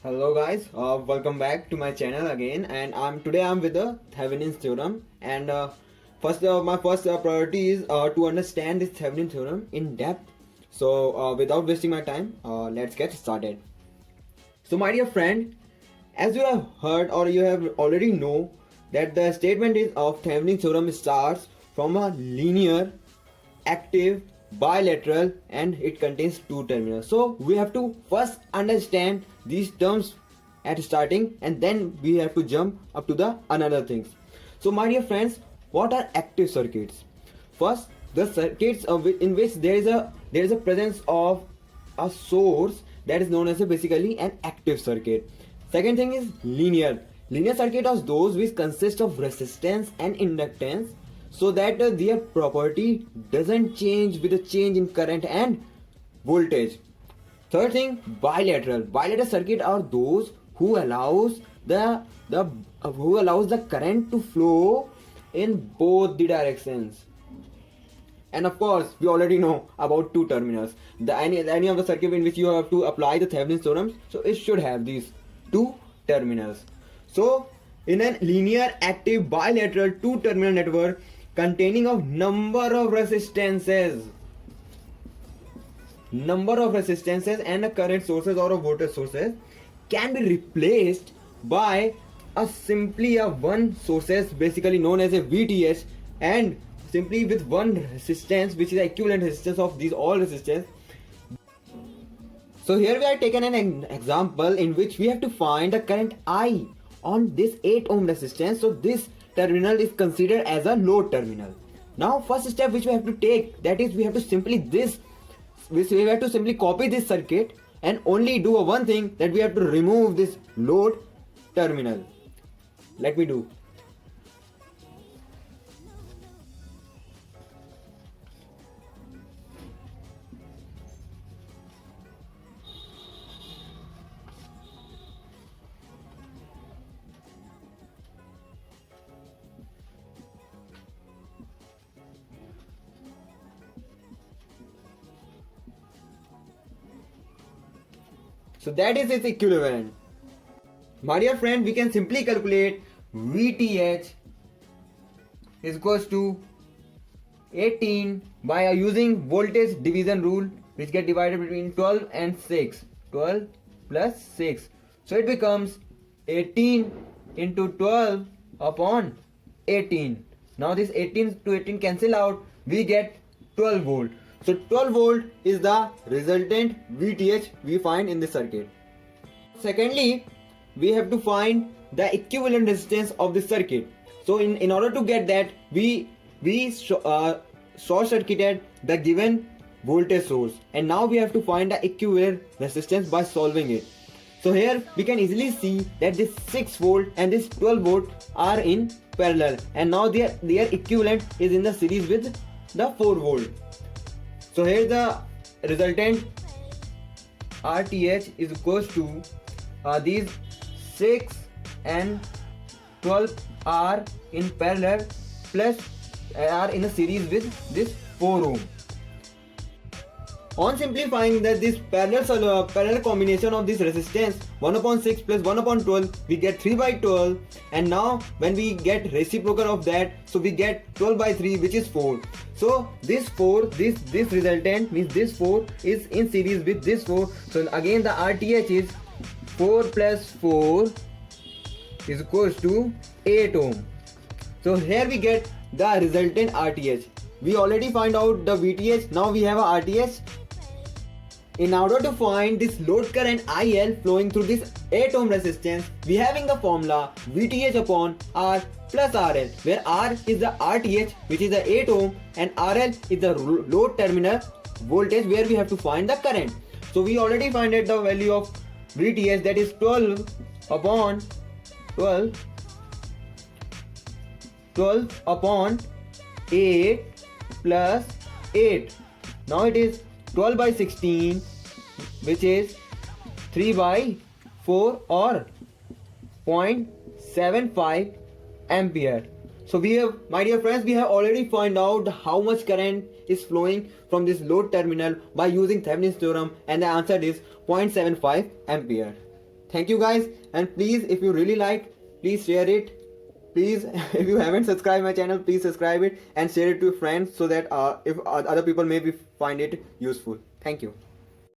Hello guys, welcome back to my channel again, and I'm with the Theveninstheorem. And my first priority is to understand this Thevenin theorem in depth. So without wasting my time, let's get started. So my dear friend, as you have heard or you have already know that the statement is of Thevenin theorem starts from a linear, active, bilateral, and it contains two terminals. So we have to first understand these terms at starting, and then we have to jump up to the another things. So my dear friends, what are active circuits? First, the circuits in which there is a presence of a source, that is known as basically an active circuit. Second thing is linear. Linear circuit are those which consist of resistance and inductance, so that their property doesn't change with a change in current and voltage. Third thing, bilateral. Bilateral circuit are those who allows the current to flow in both the directions. And of course, we already know about two terminals. Any of the circuit in which you have to apply the Thevenin's theorem, so it should have these two terminals. So in a linear, active, bilateral, two terminal network containing of number of resistances and a current sources or a voltage sources can be replaced by simply a one sources, basically known as a VTH, and simply with one resistance which is the equivalent resistance of these all resistance. So here we are taken an example in which we have to find the current I on this 8 ohm resistance. So this terminal is considered as a load terminal. Now first step which we have to take, that is we have to simply copy this circuit and only do one thing, that we have to remove this load terminal. Let me do. So that is its equivalent. My dear friend, we can simply calculate VTH is equals to 18 by using voltage division rule, which get divided between 12 and 6. 12 plus 6. So it becomes 18 into 12 upon 18. Now this 18 to 18 cancel out, we get 12 volt. So 12 volt is the resultant VTH we find in this circuit. Secondly, we have to find the equivalent resistance of the circuit. So in order to get that, we short circuited the given voltage source, and now we have to find the equivalent resistance by solving it. So here we can easily see that this 6 volt and this 12 volt are in parallel, and now their equivalent is in the series with the 4 volt. So here the resultant RTH is equals to these 6 and 12 are in parallel plus are in a series with this 4 ohm. On simplifying that this parallel combination of this resistance 1 upon 6 plus 1 upon 12, we get 3 by 12, and now when we get reciprocal of that, so we get 12 by 3, which is 4. So this resultant means this 4 is in series with this 4. So again the RTH is 4 plus 4 is equals to 8 ohm. So here we get the resultant RTH. We already find out the VTH, now we have a RTH. In order to find this load current IL flowing through this 8 ohm resistance, we having the formula VTH upon R plus RL, where R is the RTH, which is the 8 ohm, and RL is the load terminal voltage where we have to find the current. So we already find out the value of VTH, that is 12 upon 8 plus 8. Now it is 12 by 16, which is 3 by 4 or 0.75 ampere. So we have, my dear friends, we have already found out how much current is flowing from this load terminal by using Thevenin's theorem, and the answer is 0.75 ampere. Thank you guys, and please, if you really like, please share it. Please, if you haven't subscribed my channel, please subscribe it and share it to friends so that if other people maybe find it useful. Thank you.